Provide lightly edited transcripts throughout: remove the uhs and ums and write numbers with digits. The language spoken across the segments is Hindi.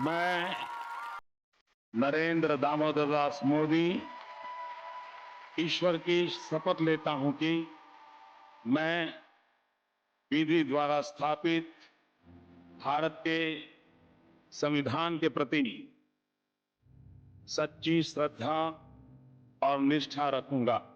मैं नरेंद्र दामोदर दास मोदी ईश्वर की शपथ लेता हूं कि मैं विधि द्वारा स्थापित भारत के संविधान के प्रति सच्ची श्रद्धा और निष्ठा रखूंगा।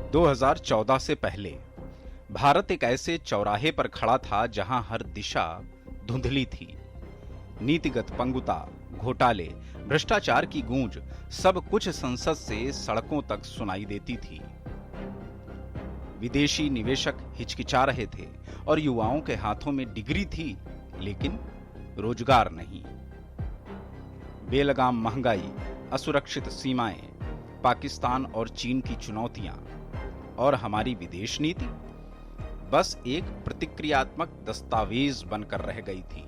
– 2014 से पहले भारत एक ऐसे चौराहे पर खड़ा था जहां हर दिशा धुंधली थी। नीतिगत पंगुता, घोटाले, भ्रष्टाचार की गूंज सब कुछ संसद से सड़कों तक सुनाई देती थी। विदेशी निवेशक हिचकिचा रहे थे और युवाओं के हाथों में डिग्री थी, लेकिन रोजगार नहीं। बेलगाम महंगाई, असुरक्षित सीमाएं, पाकिस्तान और चीन की चुनौतियां और हमारी विदेश नीति बस एक प्रतिक्रियात्मक दस्तावेज बनकर रह गई थी।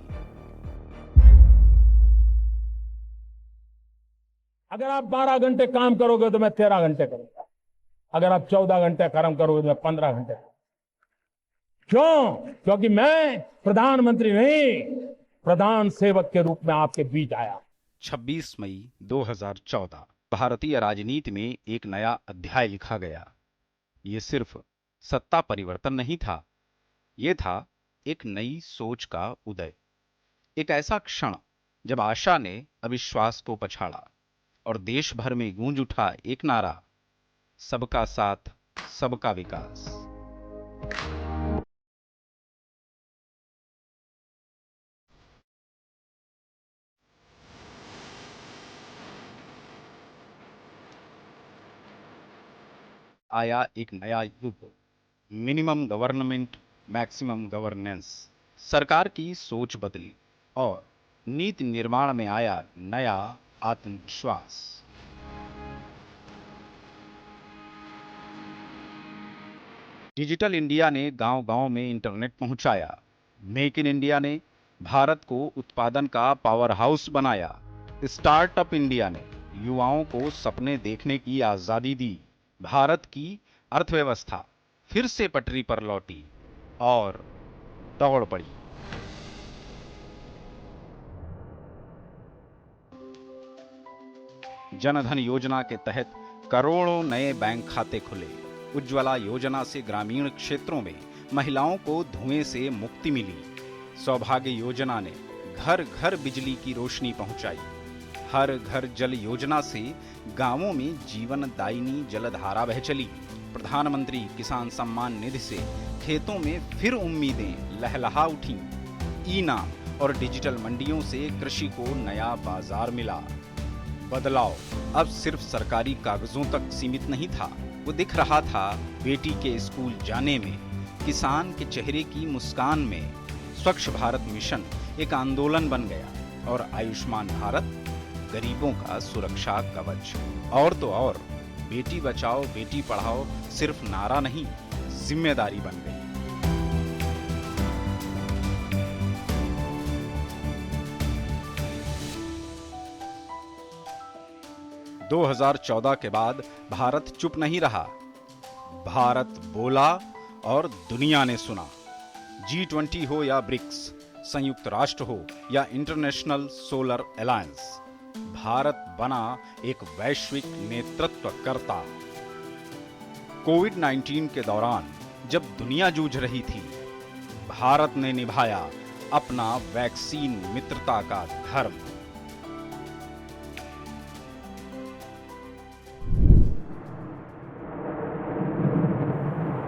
अगर आप 12 घंटे काम करोगे तो मैं 13 घंटे करूंगा। अगर आप 14 घंटे काम करोगे तो मैं 15 घंटे करूंगा। क्यों? क्योंकि मैं प्रधानमंत्री नहीं, प्रधान सेवक के रूप में आपके बीच आया। 26 मई 2014 भारतीय राजनीति में एक नया अध्याय लिखा गया। ये सिर्फ सत्ता परिवर्तन नहीं था, ये था एक नई सोच का उदय। एक ऐसा क्षण जब आशा ने अविश्वास को पछाड़ा और देश भर में गूंज उठा एक नारा, सबका साथ, सबका विकास। आया एक नया युग, मिनिमम गवर्नमेंट, मैक्सिमम गवर्नेंस। सरकार की सोच बदली और नीति निर्माण में आया नया आत्मविश्वास। डिजिटल इंडिया ने गांव-गांव में इंटरनेट पहुंचाया। मेक इन इंडिया ने भारत को उत्पादन का पावर हाउस बनाया। स्टार्टअप इंडिया ने युवाओं को सपने देखने की आजादी दी। भारत की अर्थव्यवस्था फिर से पटरी पर लौटी और दौड़ पड़ी। जनधन योजना के तहत करोड़ों नए बैंक खाते खुले। उज्ज्वला योजना से ग्रामीण क्षेत्रों में महिलाओं को धुएं से मुक्ति मिली। सौभाग्य योजना ने घर घर बिजली की रोशनी पहुंचाई। हर घर जल योजना से गांवों में जीवनदायिनी जलधारा बह चली। प्रधानमंत्री किसान सम्मान निधि से खेतों में फिर उम्मीदें लहलहा उठीं। ई नाम और डिजिटल मंडियों से कृषि को नया बाजार मिला। बदलाव अब सिर्फ सरकारी कागजों तक सीमित नहीं था, वो दिख रहा था बेटी के स्कूल जाने में, किसान के चेहरे की मुस्कान में। स्वच्छ भारत मिशन एक आंदोलन बन गया और आयुष्मान भारत गरीबों का सुरक्षा कवच। और तो और बेटी बचाओ बेटी पढ़ाओ सिर्फ नारा नहीं, जिम्मेदारी बन गई। – 2014 के बाद भारत चुप नहीं रहा। भारत बोला और दुनिया ने सुना। G20 हो या ब्रिक्स, संयुक्त राष्ट्र हो या इंटरनेशनल सोलर अलायंस, भारत बना एक वैश्विक नेतृत्वकर्ता। कोविड-19 के दौरान जब दुनिया जूझ रही थी, भारत ने निभाया अपना वैक्सीन मित्रता का धर्म।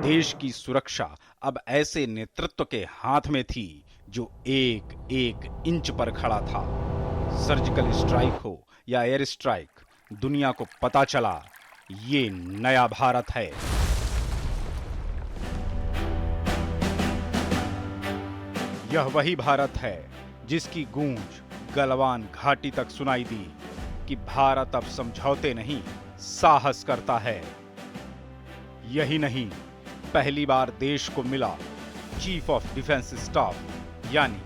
देश की सुरक्षा अब ऐसे नेतृत्व के हाथ में थी जो एक एक इंच पर खड़ा था। सर्जिकल स्ट्राइक हो या एयर स्ट्राइक, दुनिया को पता चला ये नया भारत है। यह वही भारत है जिसकी गूंज गलवान घाटी तक सुनाई दी कि भारत अब समझौते नहीं, साहस करता है। यही नहीं, पहली बार देश को मिला चीफ ऑफ डिफेंस स्टाफ, यानी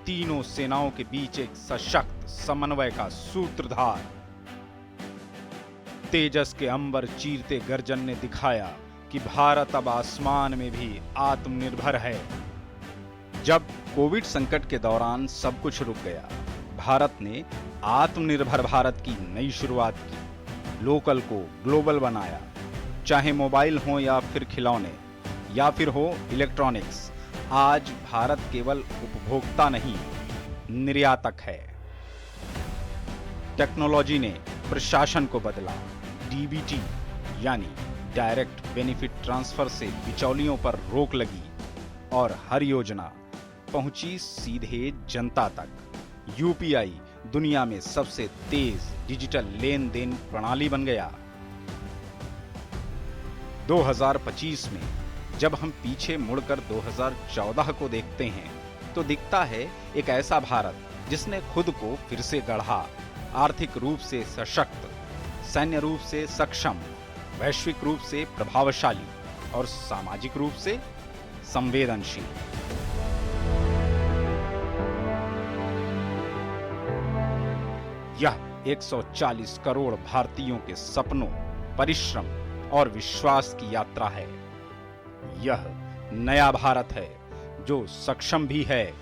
तीनों सेनाओं के बीच एक सशक्त समन्वय का सूत्रधार। तेजस के अंबर चीरते गर्जन ने दिखाया कि भारत अब आसमान में भी आत्मनिर्भर है। जब कोविड संकट के दौरान सब कुछ रुक गया, भारत ने आत्मनिर्भर भारत की नई शुरुआत की। लोकल को ग्लोबल बनाया, चाहे मोबाइल हो या फिर खिलौने या फिर हो इलेक्ट्रॉनिक्स। आज भारत केवल उपभोक्ता नहीं, निर्यातक है। टेक्नोलॉजी ने प्रशासन को बदला। डीबीटी यानी डायरेक्ट बेनिफिट ट्रांसफर से बिचौलियों पर रोक लगी और हर योजना पहुंची सीधे जनता तक। यूपीआई दुनिया में सबसे तेज डिजिटल लेन देन प्रणाली बन गया। 2025 में जब हम पीछे मुड़कर 2014 को देखते हैं तो दिखता है एक ऐसा भारत जिसने खुद को फिर से गढ़ा, आर्थिक रूप से सशक्त, सैन्य रूप से सक्षम, वैश्विक रूप से प्रभावशाली और सामाजिक रूप से संवेदनशील। यह 140 करोड़ भारतीयों के सपनों, परिश्रम और विश्वास की यात्रा है। यह नया भारत है जो सक्षम भी है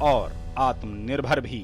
और आत्मनिर्भर भी।